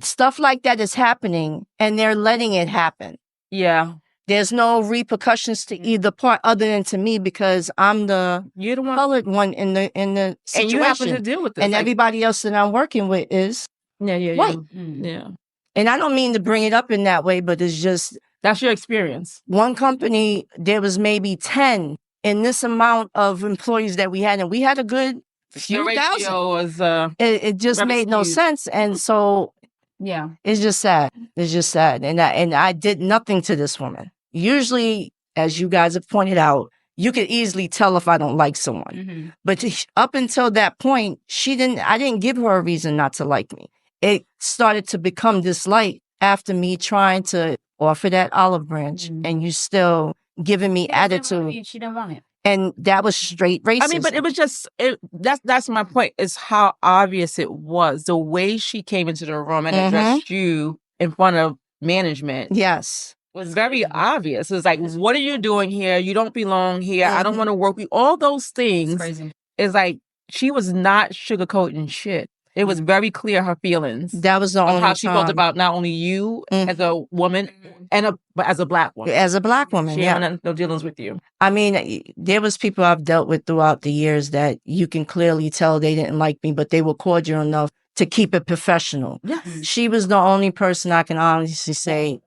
stuff like that is happening and they're letting it happen. Yeah. There's no repercussions to either part other than to me because I'm the colored one in the situation. And you happen to deal with this. And everybody else that I'm working with is white. Yeah. And I don't mean to bring it up in that way, but it's just... That's your experience. One company, there was maybe 10 in this amount of employees that we had. And we had a good few thousand. Was, it just made no sense. And so... Yeah. It's just sad. It's just sad. And I did nothing to this woman. Usually, as you guys have pointed out, you could easily tell if I don't like someone. But up until that point, I didn't give her a reason not to like me. it started to become this light after me trying to offer that olive branch, and you still giving me attitude. She didn't want it. And that was straight racism. I mean, but it was just, that's my point, is how obvious it was. The way she came into the room and addressed you in front of management. Yes. Was very obvious. It was like, what are you doing here? You don't belong here. I don't want to work with you. All those things. It's crazy. It's like, she was not sugarcoating shit. It was very clear her feelings. That was the only how she felt time. about not only you as a woman but as a black woman. As a black woman, she had no dealings with you. I mean, there was people I've dealt with throughout the years that you can clearly tell they didn't like me, but they were cordial enough to keep it professional. Yes. She was the only person I can honestly say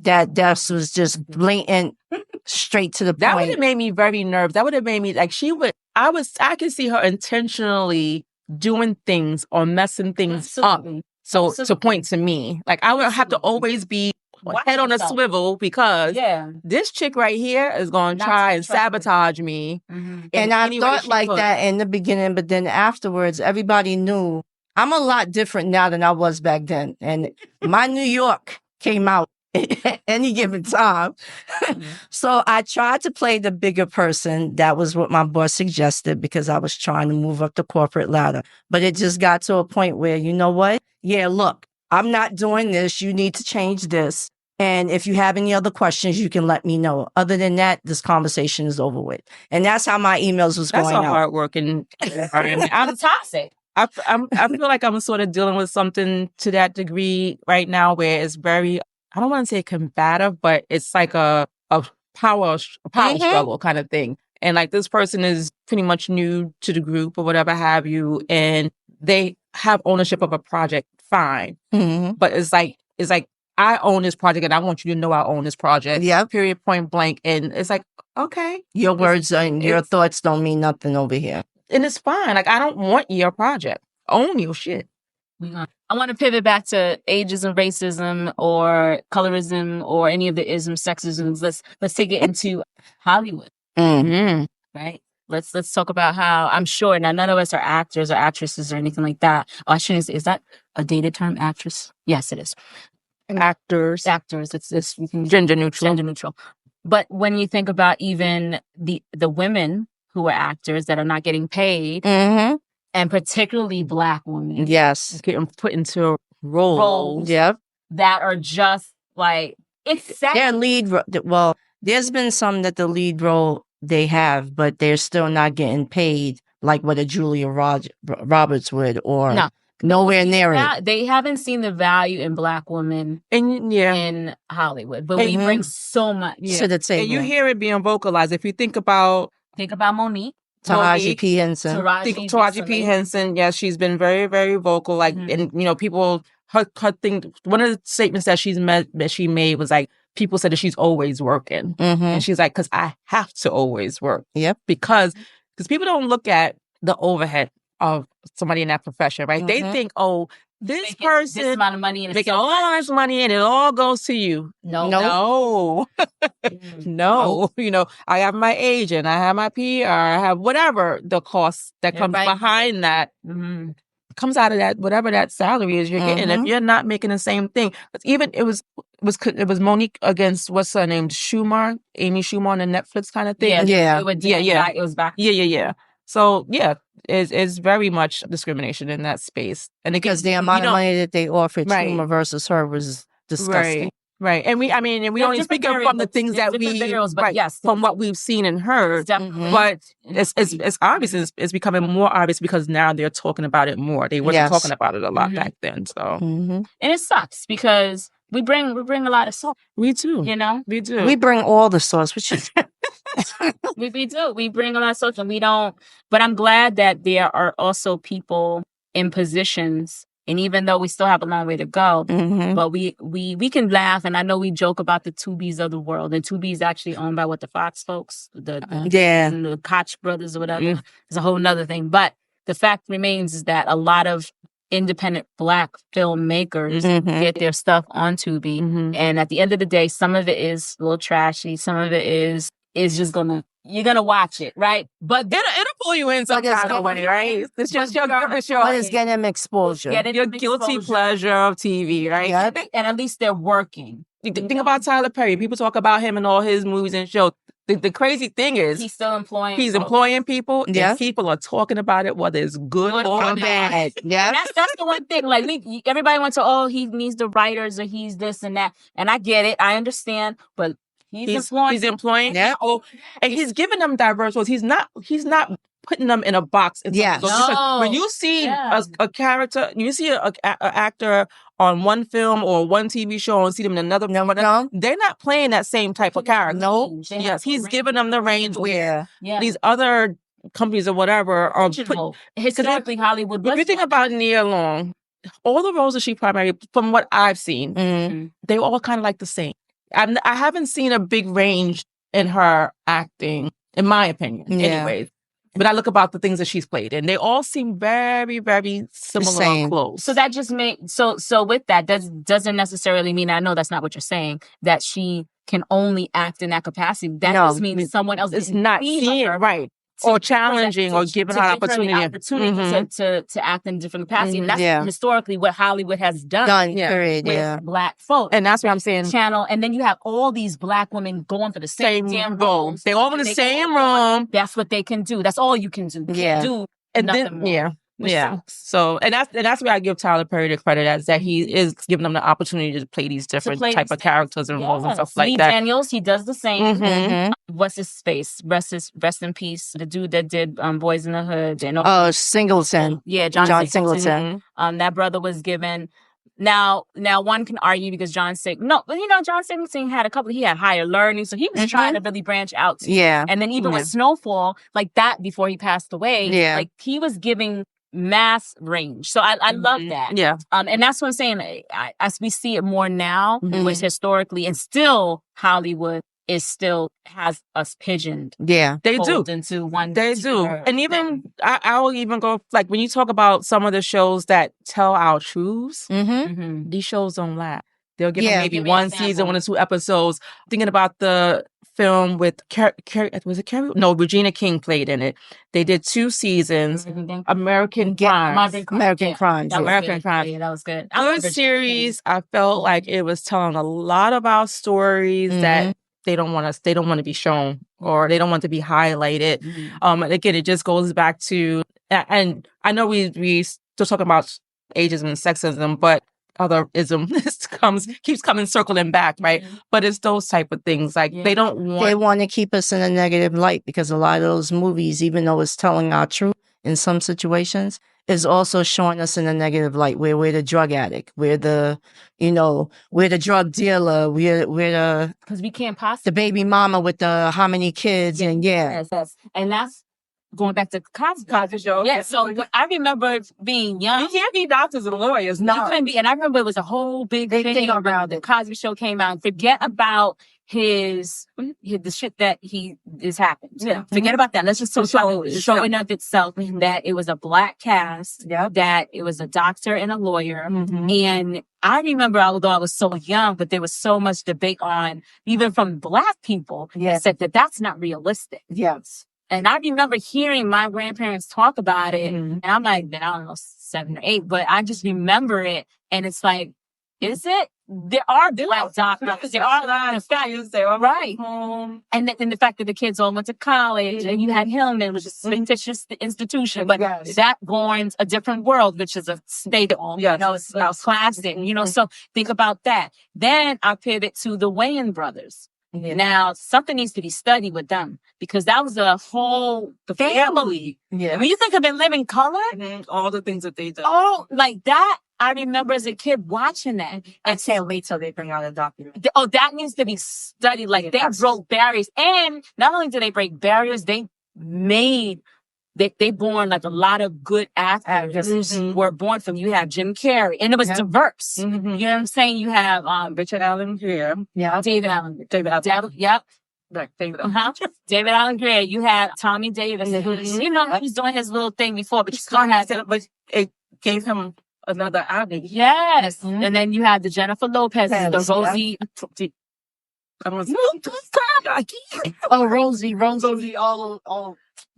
that was just blatant, straight to the point. That would have made me very nervous. That would have made me like I could see her intentionally doing things or messing things up. So to point to me, like I would have to always be head on a swivel because this chick right here is going to try and sabotage me. And I thought like that in the beginning, but then afterwards, everybody knew I'm a lot different now than I was back then. And my New York came out at any given time. So I tried to play the bigger person. That was what my boss suggested because I was trying to move up the corporate ladder. But it just got to a point where, you know what? Yeah, look, I'm not doing this. You need to change this. And if you have any other questions, you can let me know. Other than that, this conversation is over with. And that's how my emails was going out. That's a hard-working environment. I'm toxic. I feel like I'm sort of dealing with something to that degree right now where it's very, I don't want to say combative, but it's like a power struggle kind of thing. And like this person is pretty much new to the group or whatever have you, and they have ownership of a project, fine. But it's like I own this project and I want you to know I own this project. Yeah. Period, point blank. And it's like, okay. Your words and your thoughts don't mean nothing over here. And it's fine. Like, I don't want your project. Own your shit. I want to pivot back to ageism, racism, or colorism, or any of the isms, sexisms. Let's take it into Hollywood. Right? Let's talk about how, I'm sure, now none of us are actors or actresses or anything like that. Oh, I shouldn't say, is that a dated term, actress? Yes, it is. Actors. It's gender neutral. Gender neutral. But when you think about even the women who are actors that are not getting paid, and particularly Black women. Yes. Getting put into roles. Yep. That are just like, it's sad. Their lead, well, there's been some that the lead role they have, but they're still not getting paid like what a Julia Roberts would, or nowhere near it. They haven't seen the value in Black women in Hollywood, but we bring so much to the table. And you hear it being vocalized. If you think about Monique. Taraji P. Henson. Taraji P. Henson, yes, she's been very, very vocal. Like, and you know, people, her thing. One of the statements that she made was like, people said that she's always working, and she's like, because I have to always work. Yep. Because people don't look at the overhead of somebody in that profession, right? They think, oh, this person this amount of money and making all this money and it all goes to you. No. No. You know, I have my agent, I have my PR, I have whatever the cost that comes behind that comes out of that, whatever that salary is you're getting. If you're not making the same thing, even it was Monique against what's her name, Amy Schumer on the Netflix kind of thing. It was back. Yeah. So it's very much discrimination in that space, and because the amount of money that they offered Schumer versus her was disgusting. Right. And we only speak from the things that from what we've seen and heard. But it's obvious. It's becoming more obvious because now they're talking about it more. They weren't talking about it a lot back then. So and it sucks because we bring a lot of salt. We do. You know, we do. We bring all the sauce, which is. we do. We bring a lot of social. We don't. But I'm glad that there are also people in positions, and even though we still have a long way to go, but we can laugh. And I know we joke about the Tubies of the world, and Tubi is actually owned by the Fox folks, the Koch brothers or whatever. It's a whole nother thing. But the fact remains is that a lot of independent Black filmmakers get their stuff on Tubi, and at the end of the day, some of it is a little trashy, some of it is just gonna you're going to watch it, right? But it'll pull you in some kind of way, right? It's just your but it's getting them exposure. Your guilty pleasure of TV, right? Yeah. And at least they're working. Think about Tyler Perry. People talk about him and all his movies and shows. The crazy thing is he's still employing. He's employing people, Yeah. and people are talking about it, whether it's good or bad. Yeah, and that's the one thing. Like everybody wants to, he needs the writers or he's this and that, and I get it, I understand, but he's employing. Yeah. Oh, and he's giving them diverse roles. He's not putting them in a box. Yeah. No. When you see a character, you see an actor on one film or one TV show and see them in another film, they're not playing that same type of character. No. Yes, he's giving them the range where Yeah. these other companies or whatever are historically Hollywood. If you think about Nia Long, all the roles that she primarily, from what I've seen, they all kind of like the same. I haven't seen a big range in her acting, in my opinion, anyways. But I look about the things that she's played, and they all seem very, very similar and close. So that just so with that doesn't necessarily mean, I know that's not what you're saying, that she can only act in that capacity. That just means someone else is not seeing her, right. Or challenging or giving her an opportunity to act in different capacity. And that's historically what Hollywood has done with Black folk. And that's what I'm saying. Channel. And then you have all these Black women going for the same damn roles. They all in the same room. That's what they can do. That's all you can do. You can't do nothing more. Yeah. So, and that's where I give Tyler Perry the credit, as that he is giving them the opportunity to play these different type of characters and roles and stuff like that. Daniels, he does the same. What's his face? Rest in peace. The dude that did Boys in the Hood. Singleton. Yeah, John Singleton. That brother was given. Now one can argue because John Singleton he had higher learning, so he was trying to really branch out too. Yeah. And then even with Snowfall, like that before he passed away, like he was giving mass range. So I love that. Yeah. And that's what I'm saying. As we see it more now, which historically, and still Hollywood still has us pigeoned. Yeah, they do. Into one. They do. And even I will even go, like, when you talk about some of the shows that tell our truths, these shows don't last. They'll give them maybe one season, 1 or 2 episodes. Thinking about the film with Regina King played in it. They did 2 seasons. American Crimes. American Crimes. American Crimes. Yeah, that was good. Good series. I felt like it was telling a lot about stories that they don't want to be shown, or they don't want to be highlighted. And again, it just goes back to, and I know we still talking about ageism and sexism, but other ism keeps coming circling back, right? But it's those type of things. Like they want to keep us in a negative light, because a lot of those movies, even though it's telling our truth in some situations, is also showing us in a negative light, where we're the drug addict, we're the drug dealer, we're the, because we can't possibly, the baby mama with the how many kids, and yes. And that's going back to Cosby Show. Yeah, so I remember being young. You can't be doctors and lawyers. No, you couldn't be. And I remember it was a whole big thing around the Cosby Show came out. Forget about the shit that is happened. Yeah. Forget about that. Let's just talk about the show in of itself, that it was a Black cast, that it was a doctor and a lawyer. And I remember, although I was so young, but there was so much debate on, even from Black people, that said that that's not realistic. Yes. And I remember hearing my grandparents talk about it, and I'm like, I don't know, 7 or 8, but I just remember it, and it's like, is it? There are Black doctors. There are a lot of factors. Right. And the fact that the kids all went to college, and you had him, and it was just a fictitious institution, but that borns a different world, which is a state on, it's classic, so think about that. Then I pivot to the Wayans brothers. Now, something needs to be studied with them, because that was the family. Yeah. When you think of In Living Color, all the things that they did. Oh, like that. I remember as a kid watching that. I can't wait till they bring out a documentary. That needs to be studied. Like they broke barriers. And not only did they break barriers, they born like a lot of good actors were born from. You have Jim Carrey, and it was diverse. You know what I'm saying? You have Richard Allen Greer, David Allen, David Allen Greer. You had Tommy Davis, he was doing his little thing before, but it gave him another avenue. Yes, and then you had the Jennifer Lopez, the Rosie. I don't Oh, Rosie, all.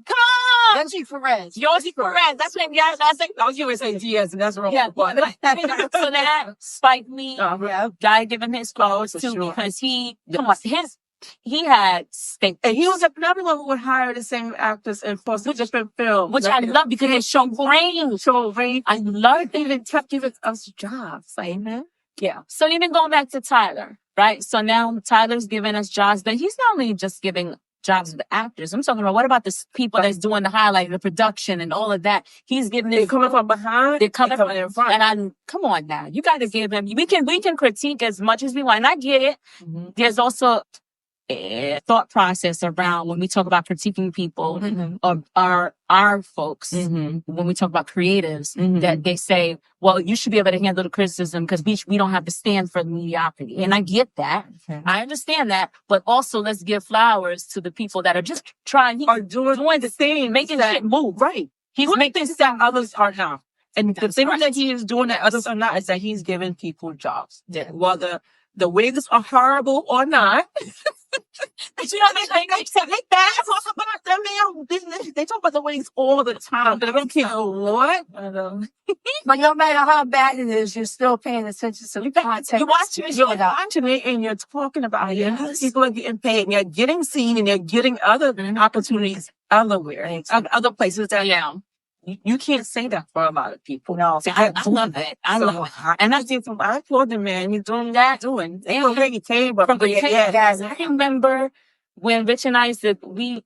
Come on! Yosi Perez. Yosi Perez. That's what, yeah, that's like, I was going to say Diaz, and that's wrong. yeah. So that Spike Lee, Yeah. gotta give him his flowers too, sure. because come on, he had state. And he was another one who would hire the same actors in for different films. Which I love because they show range. I love it. They even kept giving us jobs. Like, Yeah. So even going back to Tyler, right? So now Tyler's giving us jobs, but he's not only just giving jobs to the actors. I'm talking about what about the people that's doing the highlight, the production, and all of that? He's giving they're it. coming from behind. They're coming from in front. And come on now, you got to give him. We can critique as much as we want. And I get it. Mm-hmm. There's also a thought process around when we talk about critiquing people or our folks when we talk about creatives that they say, well, you should be able to handle the criticism because we don't have to stand for mediocrity. And I get that. I understand that. But also let's give flowers to the people that are just trying Or doing the thing, making shit move. Right. He's making things that others are not. And the thing that he is doing that others are not is that he's giving people jobs. Yeah. Whether the wigs are horrible or not. But you know what I mean? They talk about them damn business. They talk about the wigs all the time. But I don't care what. But no matter how bad it is, you're still paying attention to the content. You're watching it and you're talking about it. Yes. People are getting paid and they're getting seen and they're getting other opportunities elsewhere. Other places that you can't say that for a lot of people. No. See, I love it. I love it. And I applaud the man. He's doing that. They already came from the guys. I remember when Rich and I said we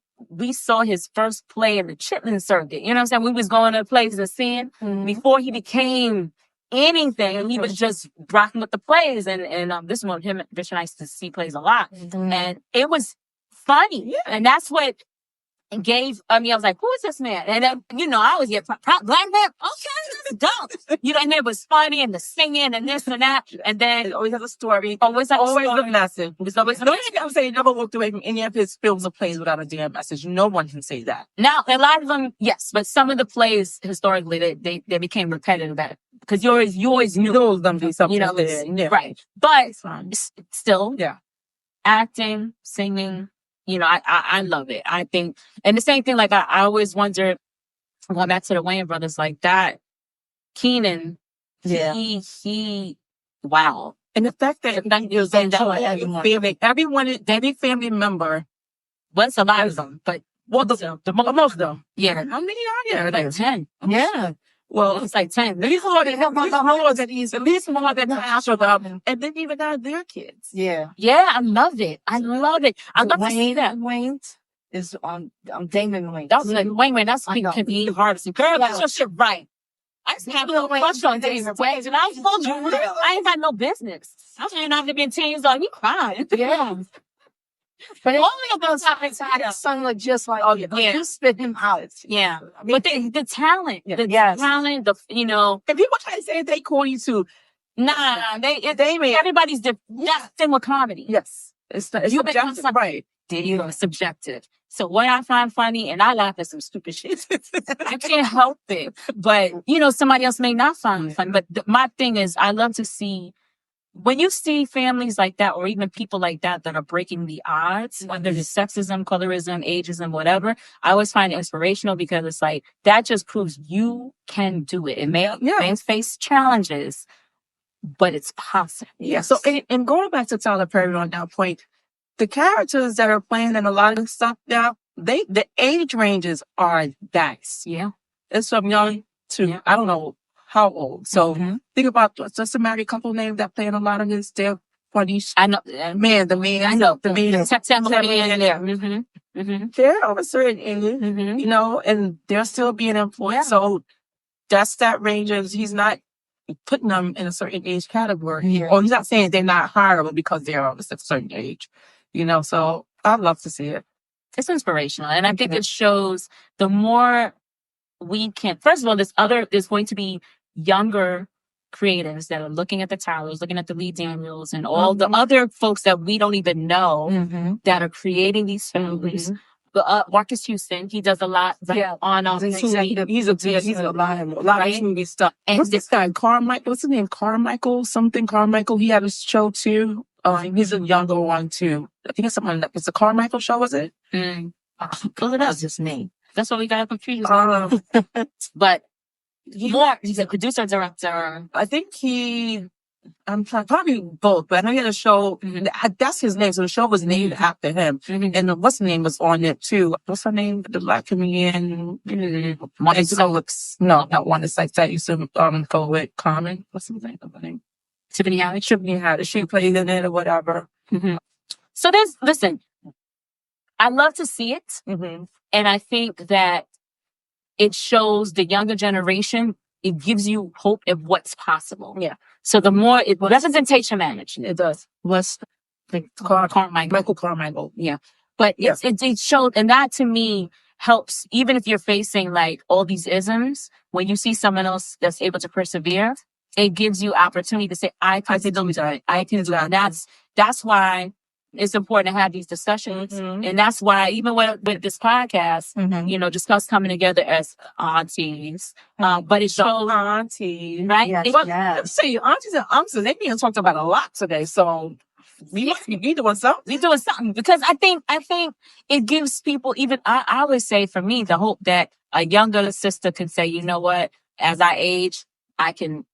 saw his first play in the Chitlin circuit. You know what I'm saying? We was going to plays and seeing before he became anything. He was just rocking with the plays. And this one, Rich and I used to see plays a lot. And it was funny. Yeah. And that's what gave I was like, who is this man? And then, I always get black man. Okay, dope. And it was funny and the singing and this and that. And then it always has a story. Always a message. It's always I'm saying never walked away from any of his films or plays without a damn message. No one can say that. Now, a lot of them, yes, but some of the plays historically they became repetitive because you always knew them be something. Right. But still, acting, singing. I love it. I think, and the same thing, like, I always wonder, going back to the Wayans brothers, like that, Keenan, he, wow. And the fact that every family member, was a lot of them, but most of them. Yeah. How many are there? Like 10. Yeah. Well, it's like 10. At least more than half of them. And then even now their kids. Yeah. Yeah, I love it. I love to see that. Wayans is on Damon Wayans. That's like Wayne. That's can be hard to see. Girl, that's your shit right. I used to have a little crush on David Wayans, and I told you, I ain't got no business. I was trying to be 10 years old. You crying. Yeah. But only of those topics had a son look just like you spit him out. Yeah. But the talent, talent, and people try to say they corny too. Nah, everybody's different. That's same with comedy. Yes. It's subjective, right. Subjective. So what I find funny, and I laugh at some stupid shit. I can't help it. But, somebody else may not find funny. But my thing is, I love to see, when you see families like that, or even people like that are breaking the odds, whether it's sexism, colorism, ageism, whatever, I always find it inspirational because it's like, that just proves you can do it. It may face challenges, but it's possible. Yeah. So, and going back to Tyler Perry on that point, the characters that are playing in a lot of stuff now, the age ranges are nice. Yeah. It's from young to, I don't know how old. So think about just a married couple name that play in a lot of this. They're funny. I know. The man. They're over a certain age, and they're still being employed. Yeah. So that's that range of, he's not putting them in a certain age category. Yeah. Or he's not saying they're not hireable because they're of a certain age. So I'd love to see it. It's inspirational. And I think it shows the more we can, first of all, there's going to be younger creatives that are looking at the Tylers, looking at the Lee Daniels and all the other folks that we don't even know that are creating these films. Marcus Houston, he does a lot on TV. He's a lot of movie stuff. And what's this guy? Carmichael? What's his name? Carmichael? He had a show too. He's a younger one too. I think it's someone. It's the Carmichael show, was it? Look at his name. That's what we got confused. But he's a producer, director. I think I'm trying, probably both, but I know he had a show. That's his name. So the show was named after him. And what's the name was on it too? What's her name? The black comedian. No, not one. It's like that. Used to go with Carmen. What's the name? Tiffany Haddish. She played in it or whatever. So listen, I love to see it. And I think that it shows the younger generation, it gives you hope of what's possible. Yeah. So the more representation matters. It does. What's Michael Carmichael. Yeah. But it showed, and that to me helps, even if you're facing like all these isms, when you see someone else that's able to persevere, it gives you opportunity to say, I can do that. I can do that. That's why it's important to have these discussions. And that's why even with this podcast, discuss coming together as aunties. But it shows aunties, right? Let's say aunties and uncles, they being talked about a lot today. So we must be doing something. We're doing something because I think it gives people, even I would say for me, the hope that a younger sister can say, you know what, as I age, I don't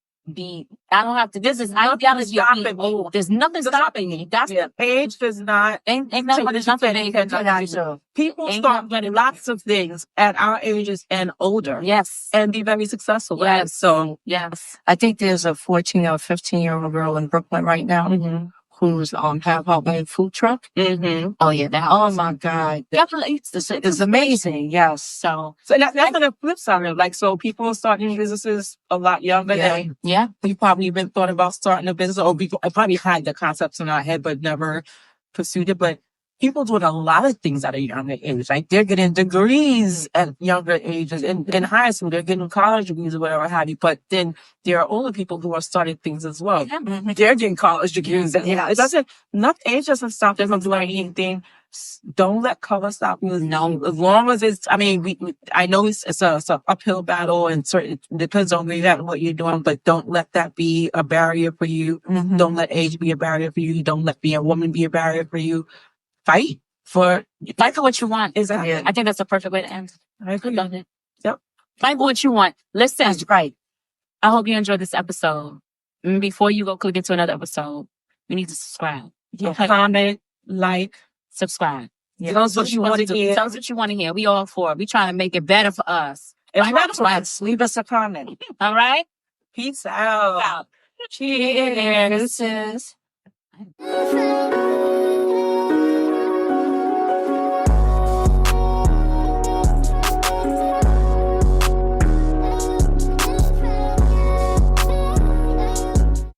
have to, I don't have to be old. There's nothing stopping me. That's the age does not. Ain't nothing they can do. People start getting lots of things at our ages and older. Yes. And be very successful. Yes. Right? So, yes. I think there's a 14 or 15-year-old girl in Brooklyn right now who's have her own food truck. Oh yeah. Oh my God. It's amazing. Yes. So that's on the flip side of it. Like, so people starting businesses a lot younger. Yeah. We probably even thought about starting a business, or I probably had the concepts in our head, but never pursued it. But people doing a lot of things at a younger age. Like, they're getting degrees at younger ages. In high school, they're getting college degrees or whatever have you. But then there are older people who are starting things as well. They're getting college degrees. It doesn't, age doesn't stop them from doing anything. Don't let color stop you. No, as long as it's, I know it's an uphill battle, and it depends on what you're doing, but don't let that be a barrier for you. Don't let age be a barrier for you. Don't let being a woman be a barrier for you. Fight for what you want. Exactly. I think that's a perfect way to end. I agree. Yep. Fight for what you want. Listen. That's right. I hope you enjoyed this episode. Before you go click into another episode, you need to subscribe. Comment, like, subscribe. Tell us what you want to hear. Tell us what you want to hear. We all for it. We trying to make it better for us. Leave us a comment. All right? Peace out. Cheers.